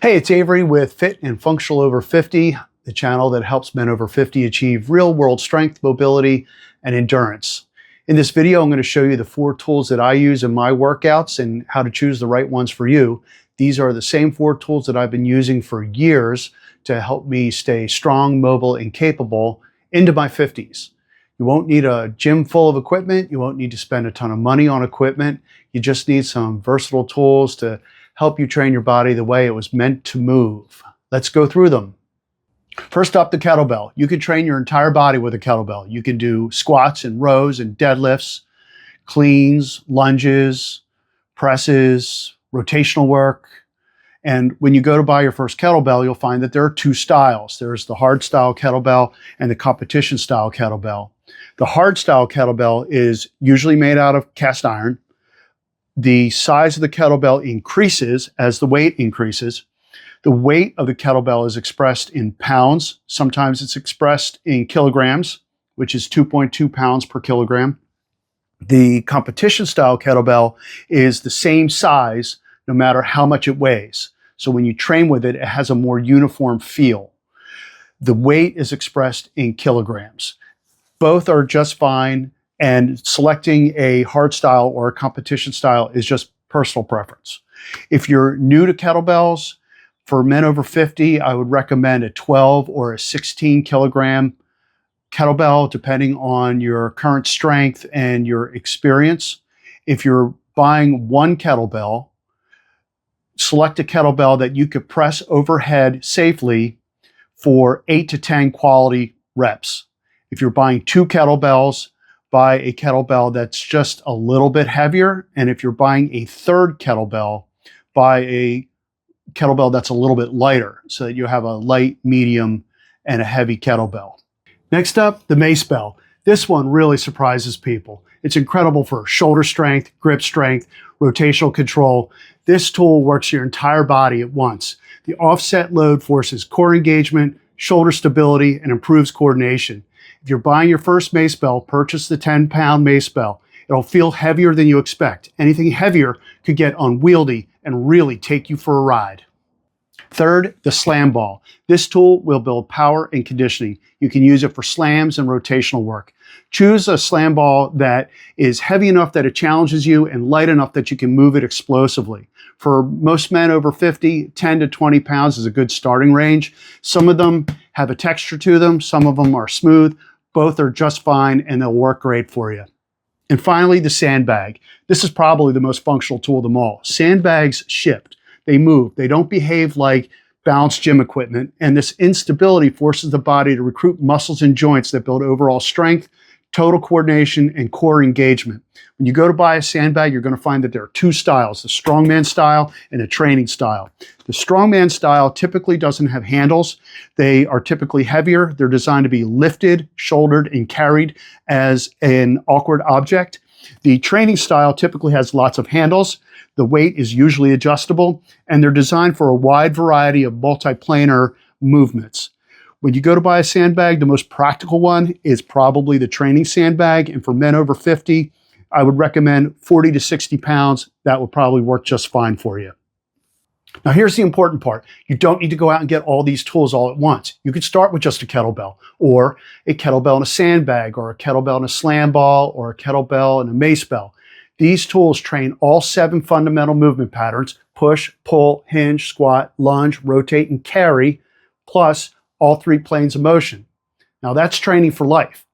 Hey, it's Avery with Fit and Functional Over 50, the channel that helps men over 50 achieve real-world strength, mobility, and endurance. In this video, I'm going to show you the 4 tools that I use in my workouts and how to choose the right ones for you. These are the same 4 tools that I've been using for years to help me stay strong, mobile, and capable into my 50s. You won't need a gym full of equipment. You won't need to spend a ton of money on equipment. You just need some versatile tools to help you train your body the way it was meant to move. Let's go through them. First up, the kettlebell. You can train your entire body with a kettlebell. You can do squats and rows and deadlifts, cleans, lunges, presses, rotational work. And when you go to buy your first kettlebell, you'll find that there are 2 styles. There's the hardstyle kettlebell and the competition style kettlebell. The hardstyle kettlebell is usually made out of cast iron. The size of the kettlebell increases as the weight increases. The weight of the kettlebell is expressed in pounds. Sometimes it's expressed in kilograms, which is 2.2 pounds per kilogram. The competition style kettlebell is the same size no matter how much it weighs. So when you train with it, it has a more uniform feel. The weight is expressed in kilograms. Both are just fine. And selecting a hard style or a competition style is just personal preference. If you're new to kettlebells, for men over 50, I would recommend a 12 or a 16 kilogram kettlebell, depending on your current strength and your experience. If you're buying one kettlebell, select a kettlebell that you could press overhead safely for 8 to 10 quality reps. If you're buying 2 kettlebells, buy a kettlebell that's just a little bit heavier. And if you're buying a 3rd kettlebell, buy a kettlebell that's a little bit lighter so that you have a light, medium, and a heavy kettlebell. Next up, the Macebell. This one really surprises people. It's incredible for shoulder strength, grip strength, rotational control. This tool works your entire body at once. The offset load forces core engagement, shoulder stability, and improves coordination. If you're buying your first Macebell, purchase the 10-pound Macebell. It'll feel heavier than you expect. Anything heavier could get unwieldy and really take you for a ride. Third, the slam ball. This tool will build power and conditioning. You can use it for slams and rotational work. Choose a slam ball that is heavy enough that it challenges you and light enough that you can move it explosively. For most men over 50, 10 to 20 pounds is a good starting range. Some of them have a texture to them. Some of them are smooth. Both are just fine and they'll work great for you. And finally, the sandbag. This is probably the most functional tool of them all. Sandbags shift. They move. They don't behave like balanced gym equipment. And this instability forces the body to recruit muscles and joints that build overall strength, total coordination, and core engagement. When you go to buy a sandbag, you're going to find that there are 2 styles, the Strongman style and the training style. The Strongman style typically doesn't have handles. They are typically heavier. They're designed to be lifted, shouldered, and carried as an awkward object. The training style typically has lots of handles. The weight is usually adjustable, and they're designed for a wide variety of multiplanar movements. When you go to buy a sandbag, the most practical one is probably the training sandbag. And for men over 50, I would recommend 40 to 60 pounds. That will probably work just fine for you. Now, here's the important part. You don't need to go out and get all these tools all at once. You could start with just a kettlebell, or a kettlebell and a sandbag, or a kettlebell and a slam ball, or a kettlebell and a Macebell. These tools train all 7 fundamental movement patterns: push, pull, hinge, squat, lunge, rotate, and carry, plus all 3 planes of motion. Now that's training for life.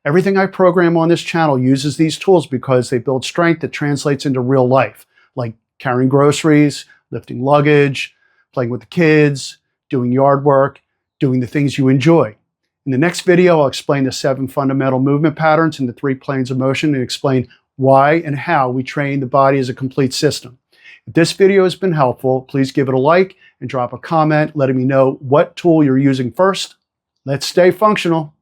Everything I program on this channel uses these tools because they build strength that translates into real life, like carrying groceries, lifting luggage, playing with the kids, doing yard work, doing the things you enjoy. In the next video, I'll explain the 7 fundamental movement patterns and the 3 planes of motion and explain why and how we train the body as a complete system. If this video has been helpful, please give it a like and drop a comment letting me know what tool you're using first. Let's stay functional.